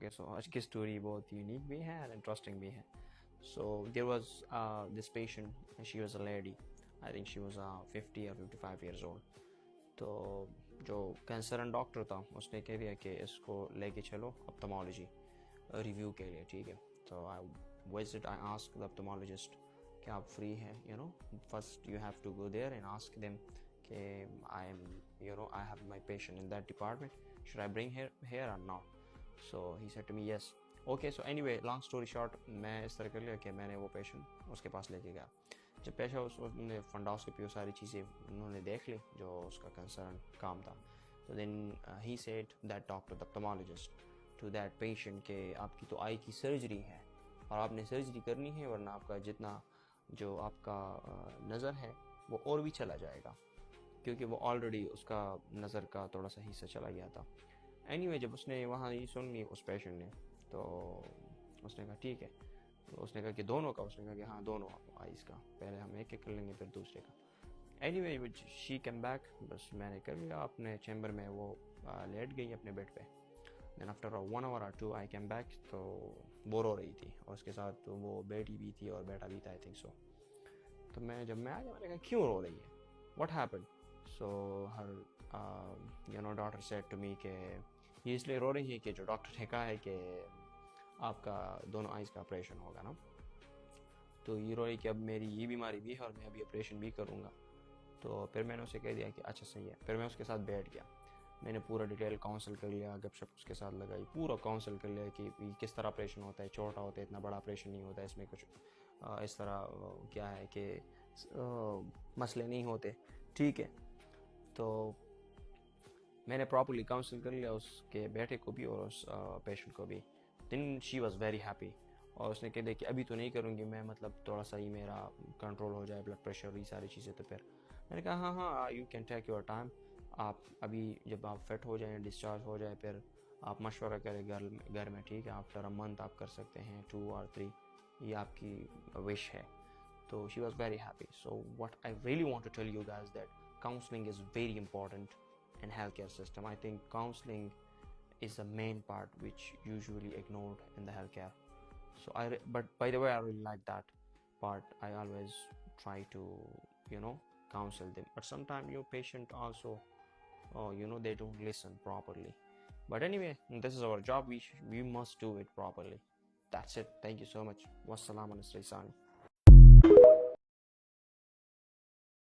Okay, so آج کی story بہت یونیک بھی ہے and interesting بھی ہے. So there was this patient, and she was a lady. I think she was 50 or 55 years old. تو جو کنسرن ڈاکٹر تھا اس نے کہہ دیا کہ اس کو لے کے چلو اپتھمالوجی ریویو کے لیے, ٹھیک ہے. تو I asked the ophthalmologist کہ آپ فری ہیں, first you have to go there and ask them کہ I have my patient in that department, should I bring her here or not. So he said to me yes. Okay, so anyway, long story short, میں اس طرح کر لیا کہ میں نے وہ patient اس کے پاس لے کے گیا. جب پیشہ اس نے فنڈاسکوپی وہ ساری چیزیں انہوں نے دیکھ لی جو اس کا کنسرن کام تھا, تو then he said that doctor the ophthalmologist to that patient کہ آپ کی تو آئی کی سرجری ہے اور آپ نے سرجری کرنی ہے, ورنہ آپ کا جتنا جو آپ کا نظر ہے وہ اور بھی چلا جائے گا, کیونکہ وہ آلریڈی اس کا نظر کا تھوڑا سا حصہ چلا گیا تھا. اینی وے, جب اس نے وہاں یہ سن لی اس پیشنٹ نے, تو اس نے کہا ٹھیک ہے. تو اس نے کہا کہ دونوں کا, اس نے کہا کہ ہاں دونوں آئیز کا, پہلے ہم ایک کر لیں گے پھر دوسرے کا. Any way she came back, بس میں نے کر لیا اپنے چیمبر میں, وہ لیٹ گئی اپنے بیڈ پہ. Then after 1 hour or 2 I came back, تو وہ رو رہی تھی اور اس کے ساتھ وہ بیٹی بھی تھی اور بیٹا بھی تھا, آئی تھنک سو. تو جب میں آ گیا میں نے کہا کیوں رو رہی ہے, what happen. So her doctor said to me کہ یہ اس لیے رو رہی ہے کہ جو ڈاکٹر نے کہا ہے کہ آپ کا دونوں آئیز کا آپریشن ہوگا نا, تو یہ رو رہی کہ اب میری یہ بیماری بھی ہے اور میں ابھی آپریشن بھی کروں گا. تو پھر میں نے اسے کہہ دیا کہ اچھا صحیح ہے. پھر میں اس کے ساتھ بیٹھ گیا, میں نے پورا ڈیٹیل کاؤنسل کر لیا, گپ شپ اس کے ساتھ لگائی, پورا کاؤنسل کر لیا کہ کس طرح آپریشن ہوتا ہے, چھوٹا ہوتا ہے, اتنا بڑا آپریشن نہیں ہوتا ہے, اس میں کچھ اس طرح کیا ہے کہ مسئلے نہیں ہوتے, ٹھیک ہے. تو میں نے پراپرلی کاؤنسل کر لیا اس کے بیٹے کو بھی اور اس پیشنٹ کو بھی. دین شی واز ویری ہیپی, اور اس نے کہہ دیا کہ ابھی تو نہیں کروں گی میں, مطلب تھوڑا سا ہی میرا کنٹرول ہو جائے, بلڈ پریشر یہ ساری چیزیں. تو پھر میں نے کہا ہاں you can take your time, آپ ابھی جب آپ فٹ ہو جائیں, ڈسچارج ہو جائے, پھر آپ مشورہ کریں گھر میں, ٹھیک ہے. آفٹر اے منتھ آپ کر سکتے ہیں, 2 or 3, یہ آپ کی وش ہے. تو she was very happy. So what I really want to tell you guys that counseling is very important in healthcare system. I think counseling is the main part which usually ignored in the healthcare. So but by the way, I really like that part. I always try to counsel them, but sometimes your patient also they don't listen properly. But anyway, this is our job, we must do it properly. That's it. Thank you so much. Wassalam ala Sani.